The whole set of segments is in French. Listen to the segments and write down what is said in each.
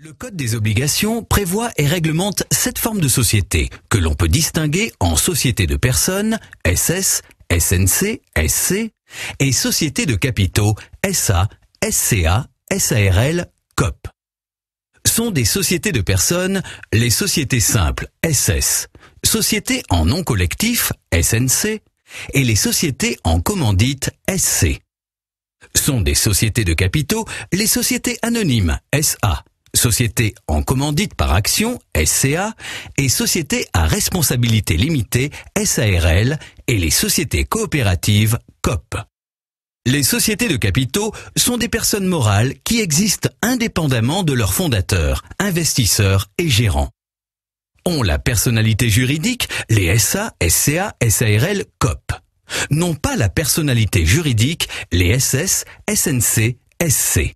Le Code des obligations prévoit et réglemente 7 formes de société que l'on peut distinguer en société de personnes, SS, SNC, SC, et société de capitaux, SA, SCA, SARL, COP. Sont des sociétés de personnes les sociétés simples, SS, sociétés en nom collectif, SNC, et les sociétés en commandite, SC. Sont des sociétés de capitaux les sociétés anonymes, SA, sociétés en commandite par action, SCA, et sociétés à responsabilité limitée, SARL, et les sociétés coopératives, COP. Les sociétés de capitaux sont des personnes morales qui existent indépendamment de leurs fondateurs, investisseurs et gérants. Ont la personnalité juridique les SA, SCA, SARL, COP. N'ont pas la personnalité juridique les SS, SNC, SC.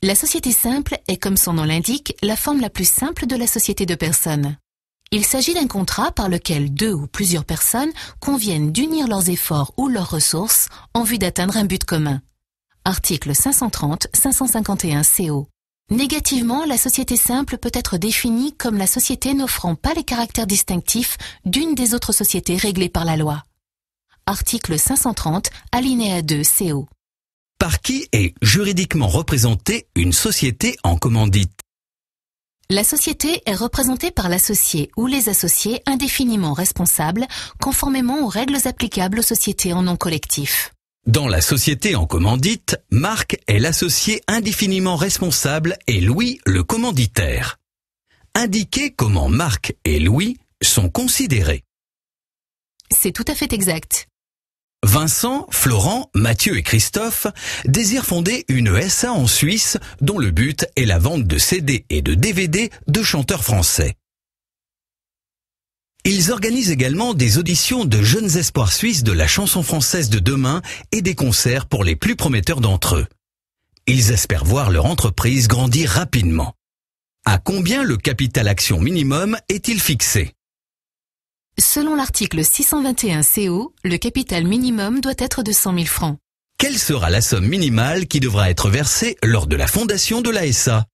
La société simple est, comme son nom l'indique, la forme la plus simple de la société de personnes. Il s'agit d'un contrat par lequel 2 ou plusieurs personnes conviennent d'unir leurs efforts ou leurs ressources en vue d'atteindre un but commun. Article 530-551 CO. Négativement, la société simple peut être définie comme la société n'offrant pas les caractères distinctifs d'une des autres sociétés réglées par la loi. Article 530, alinéa 2 CO. Par qui est juridiquement représentée une société en commandite? La société est représentée par l'associé ou les associés indéfiniment responsables, conformément aux règles applicables aux sociétés en nom collectif. Dans la société en commandite, Marc est l'associé indéfiniment responsable et Louis le commanditaire. Indiquez comment Marc et Louis sont considérés. C'est tout à fait exact. Vincent, Florent, Mathieu et Christophe désirent fonder une SA en Suisse dont le but est la vente de CD et de DVD de chanteurs français. Ils organisent également des auditions de jeunes espoirs suisses de la chanson française de demain et des concerts pour les plus prometteurs d'entre eux. Ils espèrent voir leur entreprise grandir rapidement. À combien le capital action minimum est-il fixé ? Selon l'article 621 CO, le capital minimum doit être de 100 000 francs. Quelle sera la somme minimale qui devra être versée lors de la fondation de la SA ?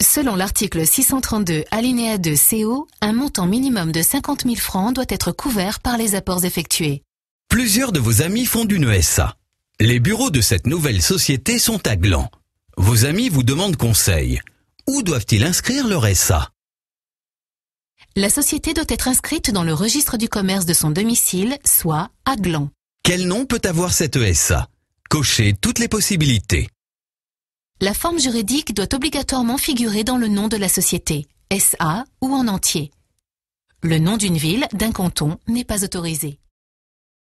Selon l'article 632 alinéa 2 CO, un montant minimum de 50 000 francs doit être couvert par les apports effectués. Plusieurs de vos amis fondent une SA. Les bureaux de cette nouvelle société sont à Gland. Vos amis vous demandent conseil. Où doivent-ils inscrire leur SA ? La société doit être inscrite dans le registre du commerce de son domicile, soit à Gland. Quel nom peut avoir cette SA ? Cochez toutes les possibilités. La forme juridique doit obligatoirement figurer dans le nom de la société, SA ou en entier. Le nom d'une ville, d'un canton, n'est pas autorisé.